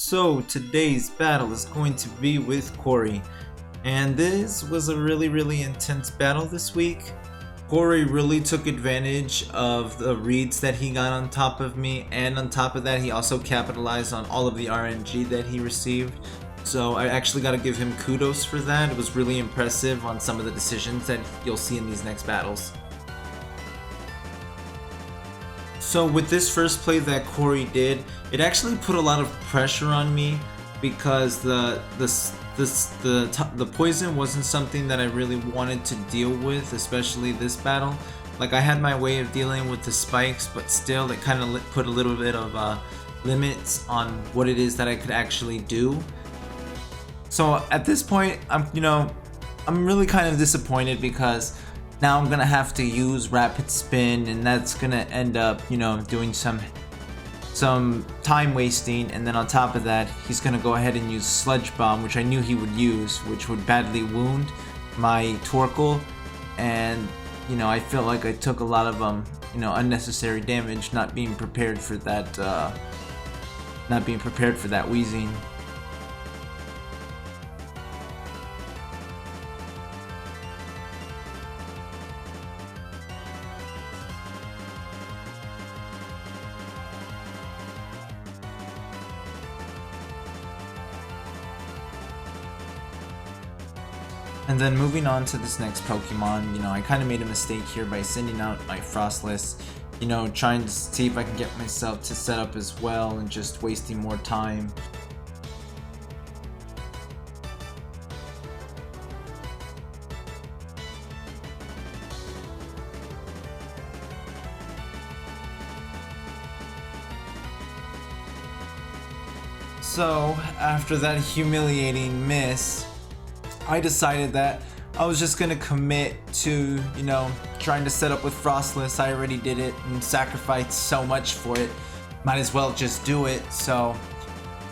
So today's battle is going to be with Cory, and this was a really intense battle this week. Cory really took advantage of the reads that he got on top of me, and on top of that he also capitalized on all of the RNG that he received. So I actually got to give him kudos for that. It was really impressive on some of the decisions that you'll see in these next battles. So with this first play that Cory did, it actually put a lot of pressure on me because the poison wasn't something that I really wanted to deal with, especially this battle. Like, I had my way of dealing with the spikes, but still it kind of put a little bit of limits on what it is that I could actually do. So at this point, I'm really kind of disappointed because now I'm gonna have to use rapid spin, and that's gonna end up, doing some time wasting. And then on top of that, he's gonna go ahead and use sludge bomb, which I knew he would use, which would badly wound my Torkoal. And I feel like I took a lot of unnecessary damage, not being prepared for that wheezing. And then moving on to this next Pokemon, I kind of made a mistake here by sending out my Frostless, trying to see if I can get myself to set up as well and just wasting more time. So after that humiliating miss, I decided that I was just gonna commit to, trying to set up with Frostless. I already did it and sacrificed so much for it. Might as well just do it. So,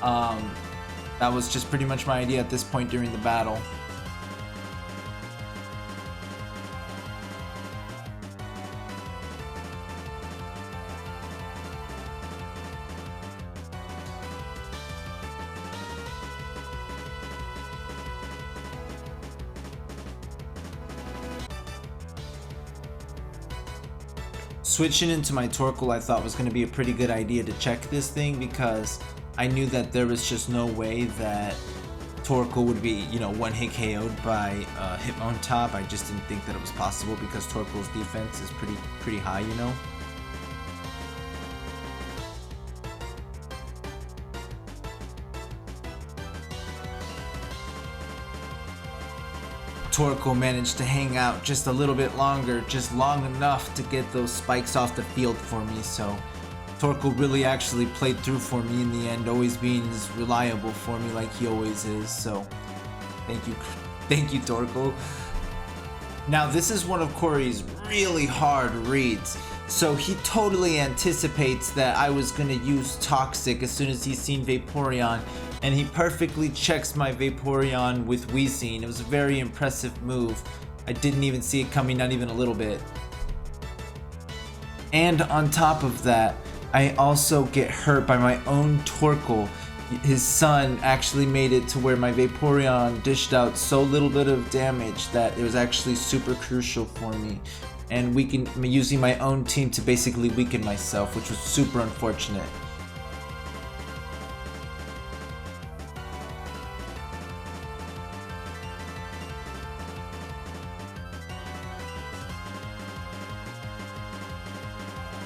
that was just pretty much my idea at this point during the battle. Switching into my Torkoal, I thought was going to be a pretty good idea to check this thing, because I knew that there was just no way that Torkoal would be, one hit KO'd by Hitmontop. I just didn't think that it was possible because Torkoal's defense is pretty high, Torkoal managed to hang out just a little bit longer, just long enough to get those spikes off the field for me. So Torkoal really actually played through for me in the end, always being as reliable for me like he always is. So thank you Torkoal. Now this is one of Cory's really hard reads. So he totally anticipates that I was gonna use Toxic as soon as he's seen Vaporeon, and he perfectly checks my Vaporeon with Weezing. It was a very impressive move. I didn't even see it coming, not even a little bit. And on top of that, I also get hurt by my own Torkoal. His son actually made it to where my Vaporeon dished out so little bit of damage that it was actually super crucial for me. And using my own team to basically weaken myself, which was super unfortunate.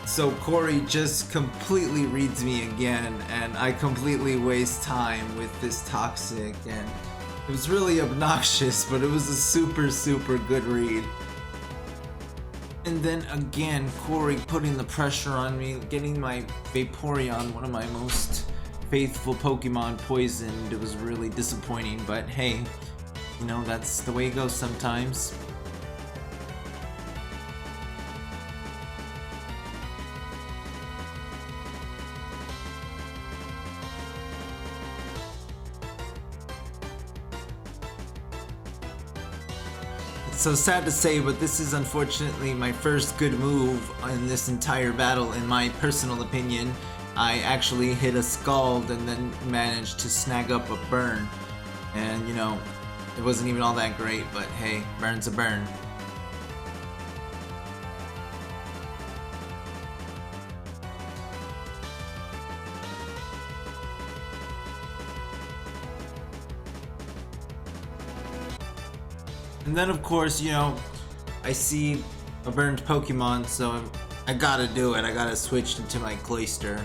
So Cory just completely reads me again, and I completely waste time with this Toxic, and it was really obnoxious, but it was a super good read. And then again, Cory putting the pressure on me, getting my Vaporeon, one of my most faithful Pokemon, poisoned. It was really disappointing, but hey, that's the way it goes sometimes. So sad to say, but this is unfortunately my first good move in this entire battle, in my personal opinion. I actually hit a Scald and then managed to snag up a burn. And you know, it wasn't even all that great, but hey, burn's a burn. And then of course, you know, I see a burned Pokemon, so I gotta do it. I gotta switch into my Cloyster.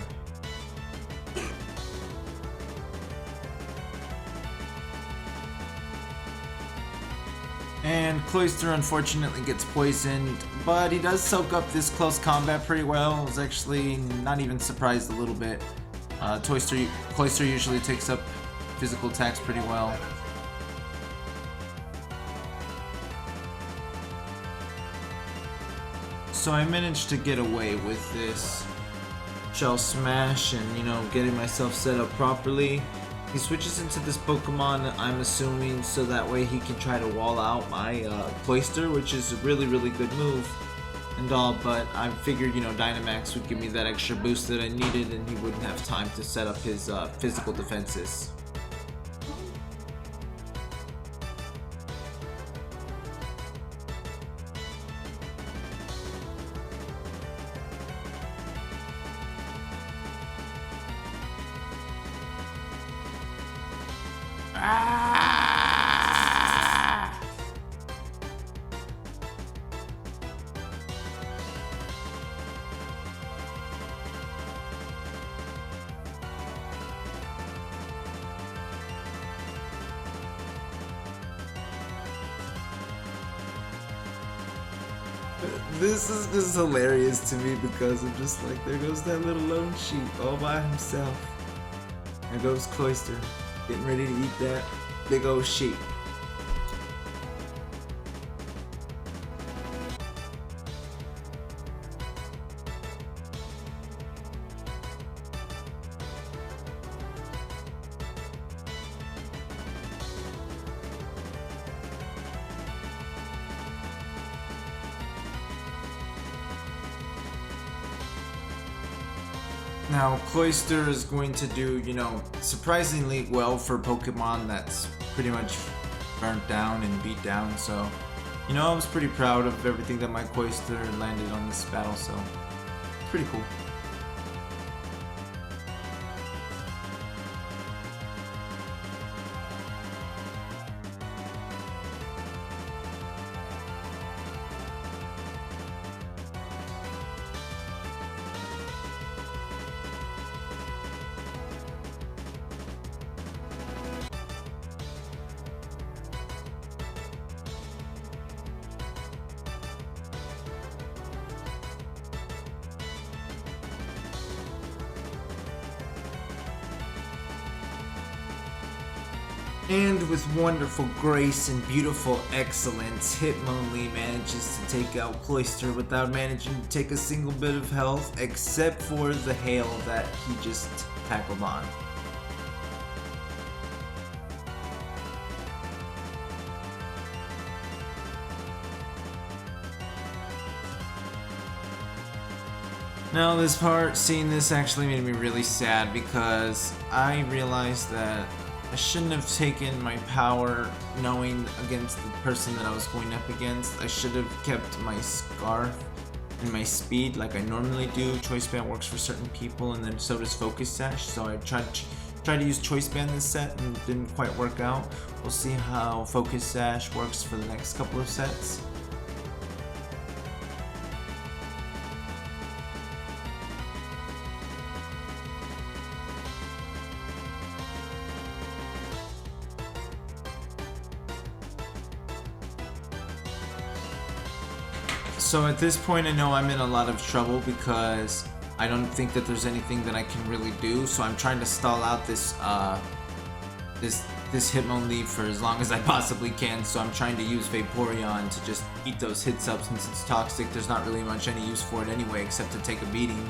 And Cloyster unfortunately gets poisoned, but he does soak up this close combat pretty well. I was actually not even surprised a little bit. Cloyster usually takes up physical attacks pretty well. So I managed to get away with this Shell Smash and, you know, getting myself set up properly. He switches into this Pokemon, I'm assuming, so that way he can try to wall out my Cloyster, which is a really good move and all, but I figured, you know, Dynamax would give me that extra boost that I needed and he wouldn't have time to set up his physical defenses. This is just hilarious to me because I'm just like, there goes that little lone sheep all by himself. There goes Cloyster, getting ready to eat that big old sheep. Now, Cloyster is going to do, you know, surprisingly well for Pokemon that's pretty much burnt down and beat down, so, you know, I was pretty proud of everything that my Cloyster landed on this battle, so, pretty cool. And with wonderful grace and beautiful excellence, Hitmonlee manages to take out Cloyster without managing to take a single bit of health, except for the hail that he just tackled on. Now this part, seeing this actually made me really sad because I realized that I shouldn't have taken my power knowing against the person that I was going up against. I should have kept my Scarf and my speed like I normally do. Choice Band works for certain people and then so does Focus Sash. So I tried to use Choice Band this set and didn't quite work out. We'll see how Focus Sash works for the next couple of sets. So at this point I know I'm in a lot of trouble because I don't think that there's anything that I can really do, so I'm trying to stall out this Hitmonlee for as long as I possibly can, so I'm trying to use Vaporeon to just eat those hits up. Since it's toxic, there's not really much any use for it anyway except to take a beating.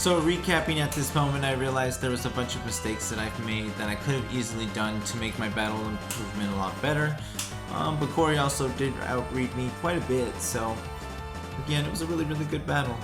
So recapping at this moment, I realized there was a bunch of mistakes that I've made that I could have easily done to make my battle improvement a lot better. But Cory also did outread me quite a bit, so again, it was a really good battle.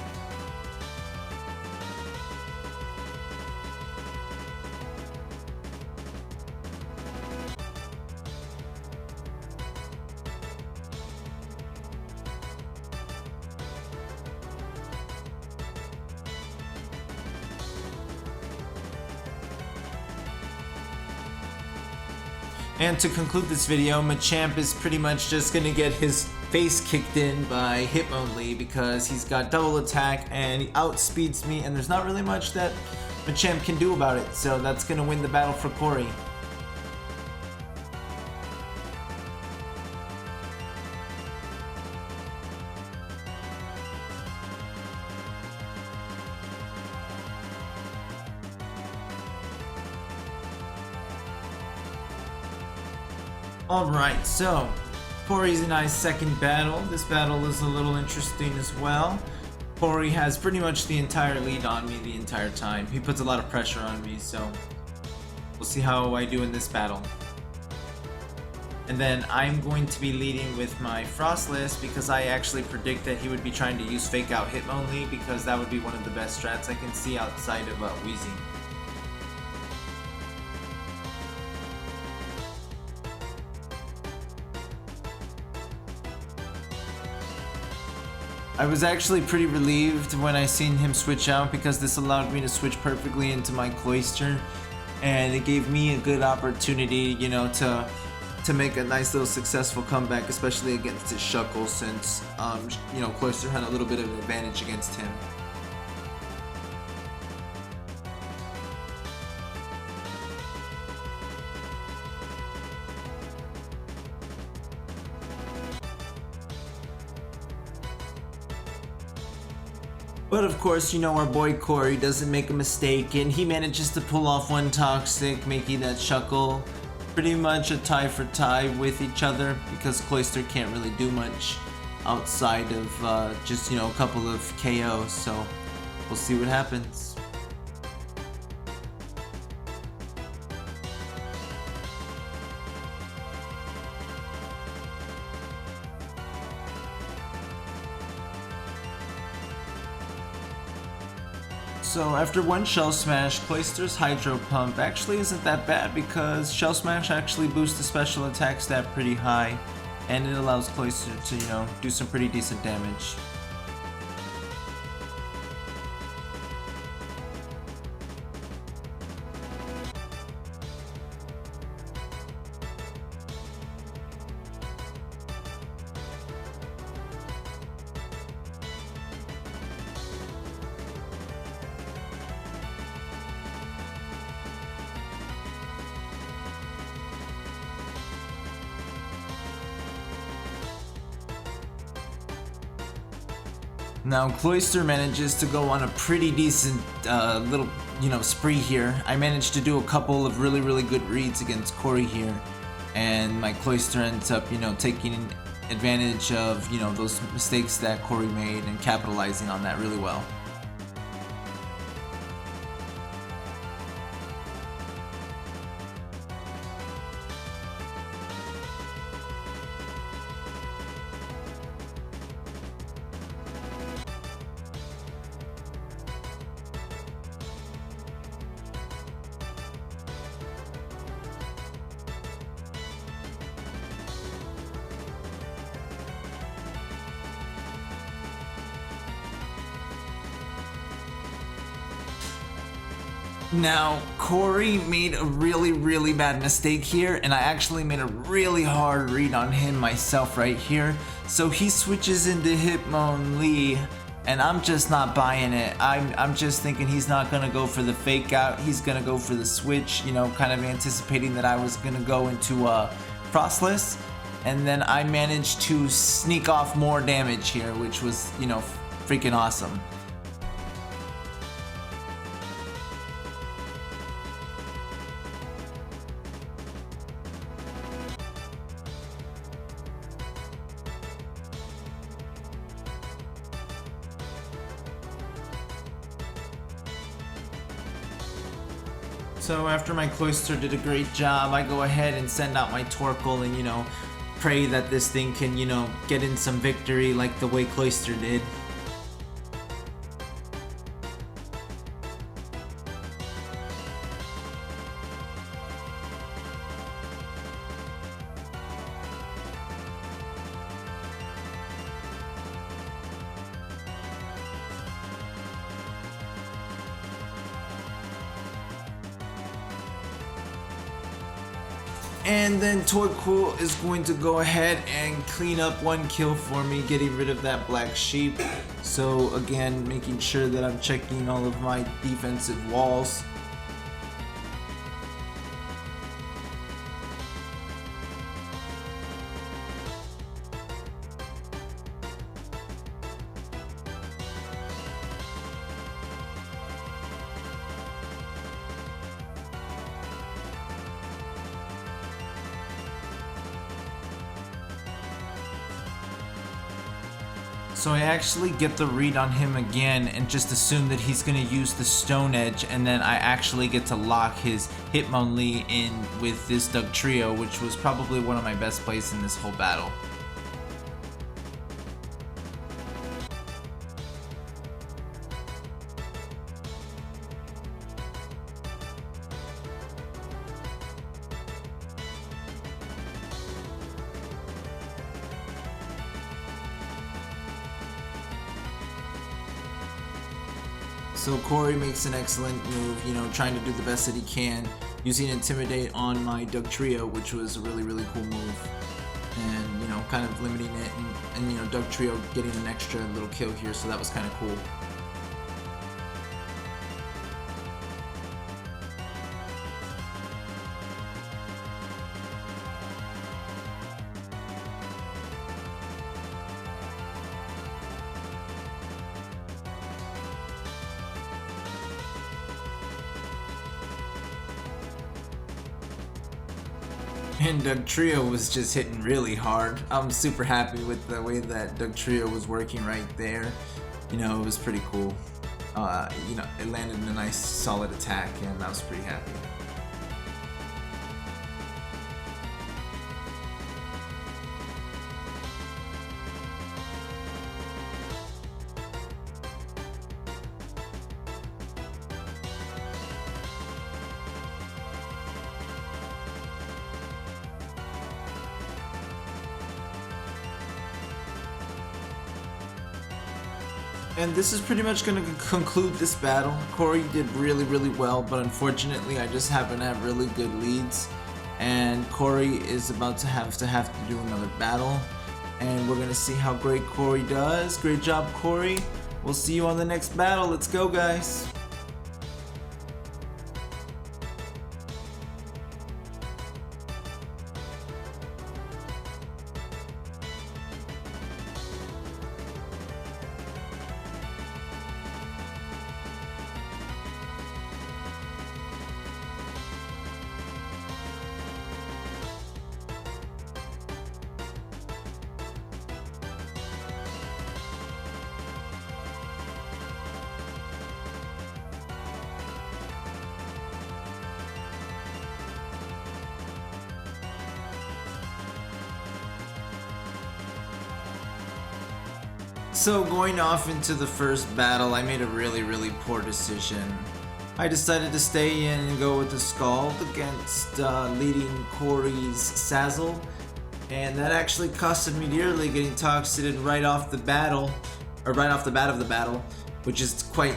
And to conclude this video, Machamp is pretty much just gonna get his face kicked in by Hitmonlee because he's got double attack and he outspeeds me, and there's not really much that Machamp can do about it, so that's gonna win the battle for Cory. Alright, so Cory's and I's second battle. This battle is a little interesting as well. Cory has pretty much the entire lead on me the entire time. He puts a lot of pressure on me, so we'll see how I do in this battle. And then I'm going to be leading with my Frostless because I actually predict that he would be trying to use Fake Out Hitmonlee because that would be one of the best strats I can see outside of Wheezing. I was actually pretty relieved when I seen him switch out because this allowed me to switch perfectly into my Cloyster, and it gave me a good opportunity, you know, to make a nice little successful comeback, especially against his Shuckle, since you know, Cloyster had a little bit of an advantage against him. But of course, you know, our boy Cory doesn't make a mistake, and he manages to pull off one Toxic, making that Shuckle pretty much a tie for tie with each other because Cloyster can't really do much outside of just, you know, a couple of KOs, so we'll see what happens. So after one Shell Smash, Cloyster's Hydro Pump actually isn't that bad because Shell Smash actually boosts the special attack stat pretty high, and it allows Cloyster to, you know, do some pretty decent damage. Now Cloyster manages to go on a pretty decent little, you know, spree here. I managed to do a couple of really good reads against Cory here, and my Cloyster ends up, you know, taking advantage of, you know, those mistakes that Cory made and capitalizing on that really well. Now, Cory made a really bad mistake here, and I actually made a really hard read on him myself right here. So he switches into Hitmonlee, and I'm just not buying it. I'm just thinking he's not gonna go for the fake out. He's gonna go for the switch, you know, kind of anticipating that I was gonna go into Frostless, and then I managed to sneak off more damage here, which was, you know, freaking awesome. So after my Cloyster did a great job, I go ahead and send out my Torkoal and, pray that this thing can, get in some victory like the way Cloyster did. And then Torkoal is going to go ahead and clean up one kill for me, getting rid of that black sheep. So again, making sure that I'm checking all of my defensive walls. So I actually get the read on him again and just assume that he's going to use the Stone Edge, and then I actually get to lock his Hitmonlee in with this Dugtrio, which was probably one of my best plays in this whole battle. So Cory makes an excellent move, trying to do the best that he can, using Intimidate on my Dugtrio, which was a really, really cool move. And, kind of limiting it, and Dugtrio getting an extra little kill here, so that was kind of cool. And Dugtrio was just hitting really hard. I'm super happy with the way that Dugtrio was working right there. It was pretty cool. It landed in a nice solid attack, and I was pretty happy. And this is pretty much going to conclude this battle. Cory did really, really well, but unfortunately I just happen to have really good leads. And Cory is about to have to do another battle. And we're going to see how great Cory does. Great job, Cory. We'll see you on the next battle. Let's go, guys. So going off into the first battle, I made a really, really poor decision. I decided to stay in and go with the Scald against leading Cory's Sazzle, and that actually costed me dearly, getting Toxited right off the battle, or right off the bat of the battle, which is quite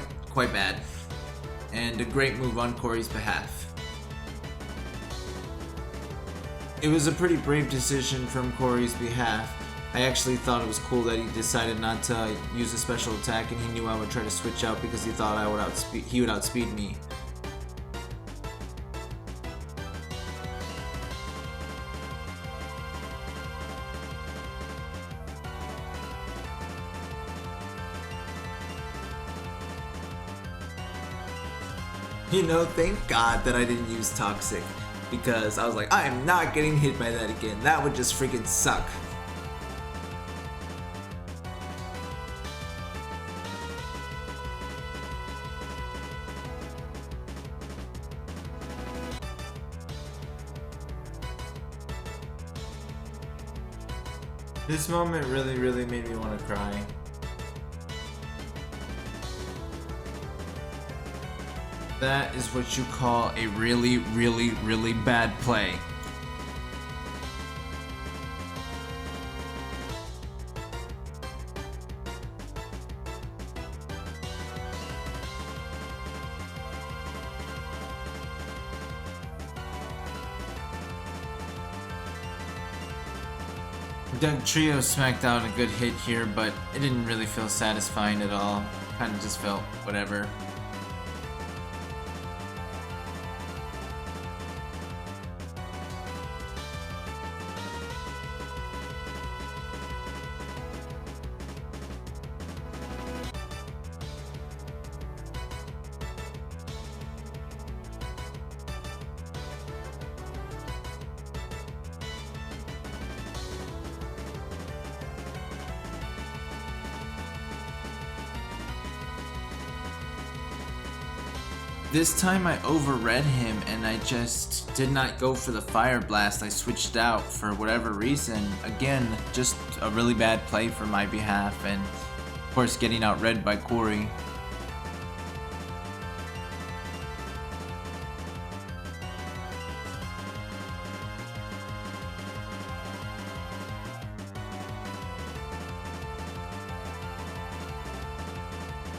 bad, and a great move on Cory's behalf. It was a pretty brave decision from Cory's behalf. I actually thought it was cool that he decided not to use a special attack, and he knew I would try to switch out because he thought he would outspeed me. Thank God that I didn't use Toxic, because I was like, I am not getting hit by that again. That would just freaking suck. This moment really made me want to cry. That is what you call a really bad play. Doug Trio smacked out a good hit here, but it didn't really feel satisfying at all. Kind of just felt whatever. This time I overread him and I just did not go for the Fire Blast. I switched out for whatever reason. Again, just a really bad play for my behalf, and of course getting outread by Cory.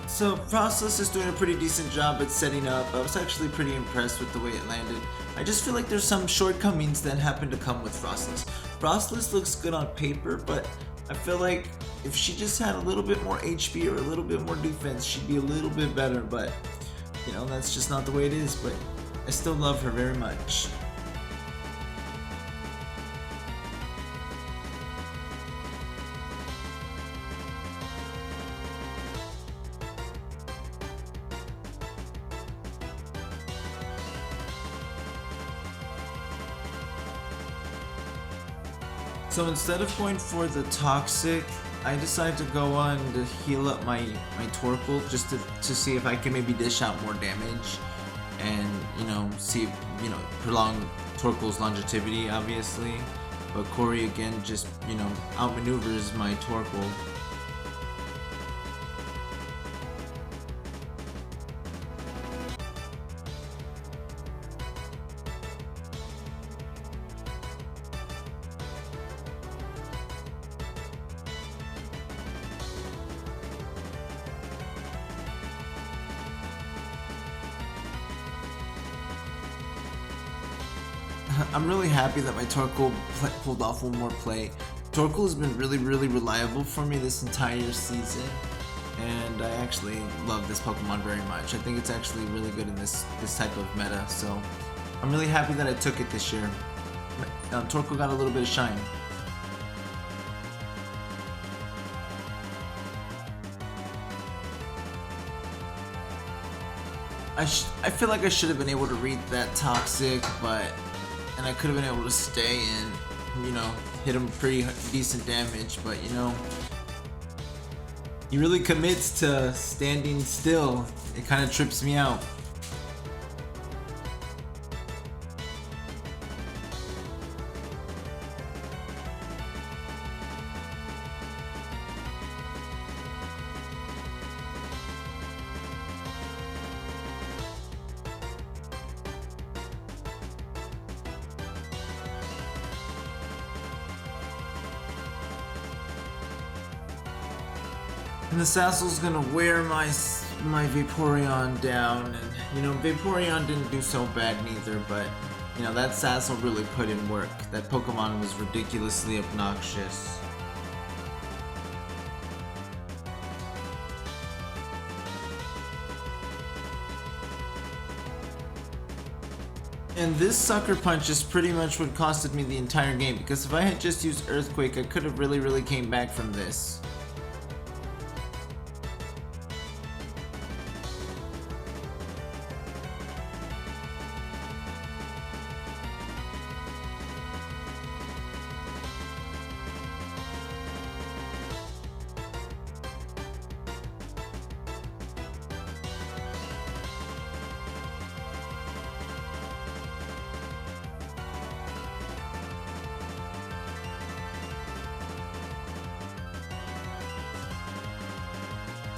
So Frostless is doing a pretty decent job at setting up. I was actually pretty impressed with the way it landed. I just feel like there's some shortcomings that happen to come with Frostless. Frostless looks good on paper, but I feel like if she just had a little bit more HP or a little bit more defense, she'd be a little bit better, but you know, that's just not the way it is, but I still love her very much. So instead of going for the Toxic, I decided to go on to heal up my Torkoal just to see if I can maybe dish out more damage and, you know, see if, you know, prolong Torkoal's longevity, obviously. But Cory again just, you know, outmaneuvers my Torkoal. I'm really happy that my Torkoal pulled off one more play. Torkoal has been really reliable for me this entire season, and I actually love this Pokemon very much. I think it's actually really good in this type of meta, so I'm really happy that I took it this year. Torkoal got a little bit of shine. I feel like I should have been able to read that Toxic, and I could have been able to stay and, you know, hit him pretty decent damage, but you know, he really commits to standing still. It kind of trips me out. And the Sassel's gonna wear my Vaporeon down, and you know, Vaporeon didn't do so bad neither, but you know, that Sassel really put in work. That Pokemon was ridiculously obnoxious. And this Sucker Punch is pretty much what costed me the entire game, because if I had just used Earthquake, I could have really came back from this.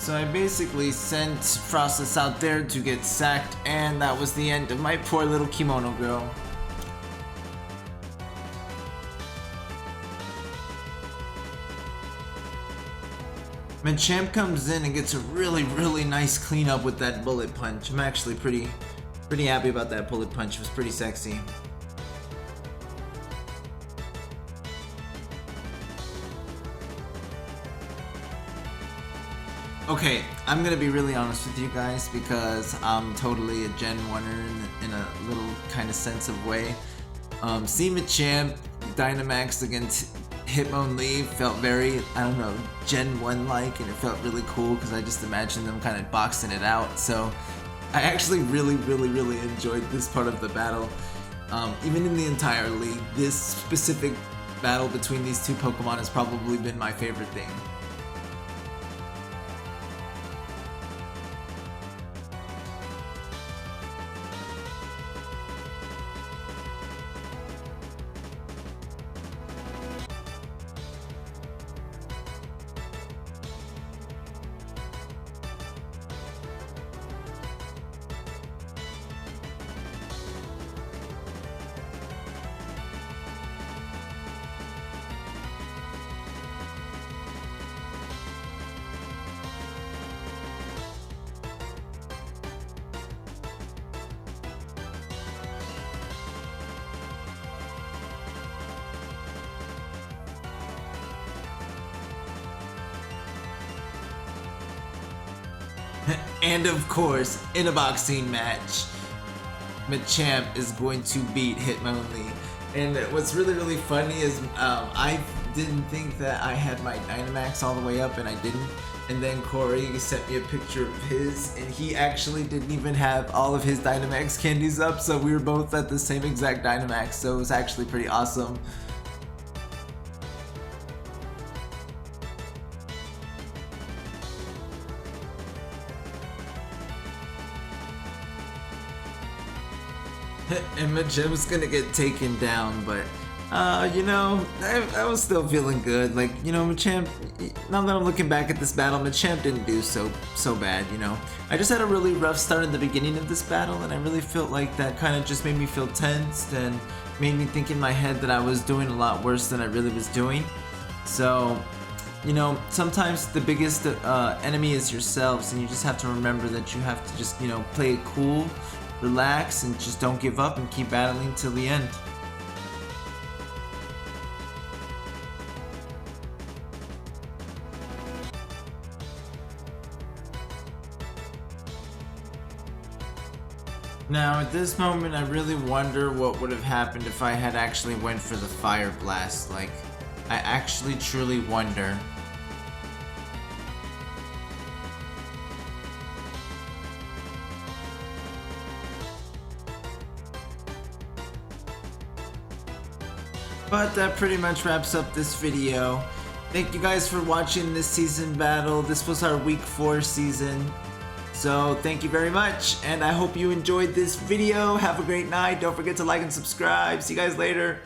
So I basically sent Frostless out there to get sacked, and that was the end of my poor little kimono girl. Machamp comes in and gets a really nice cleanup with that bullet punch. I'm actually pretty happy about that bullet punch. It was pretty sexy. Okay, I'm gonna be really honest with you guys because I'm totally a Gen 1er in a little kind of sense of way. Seeing Machamp Dynamax against Hitmonlee felt very, I don't know, Gen 1 like, and it felt really cool because I just imagined them kind of boxing it out. So I actually really enjoyed this part of the battle. Even in the entire league, this specific battle between these two Pokemon has probably been my favorite thing. And of course, in a boxing match, Machamp is going to beat Hitmonlee. And what's really funny is I didn't think that I had my Dynamax all the way up, and I didn't. And then Cory sent me a picture of his, and he actually didn't even have all of his Dynamax candies up, so we were both at the same exact Dynamax, so it was actually pretty awesome. And Machamp's gonna get taken down, but you know, I was still feeling good. Like, you know, Machamp, now that I'm looking back at this battle, Machamp didn't do so bad, you know. I just had a really rough start in the beginning of this battle, and I really felt like that kind of just made me feel tensed and made me think in my head that I was doing a lot worse than I really was doing. So, you know, sometimes the biggest enemy is yourselves, and you just have to remember that you have to just, you know, play it cool, relax, and just don't give up and keep battling till the end. Now at this moment I really wonder what would have happened if I had actually went for the Fire Blast. Like, I actually truly wonder. But that pretty much wraps up this video. Thank you guys for watching this season battle. This was our week 4 season. So thank you very much, and I hope you enjoyed this video. Have a great night. Don't forget to like and subscribe. See you guys later.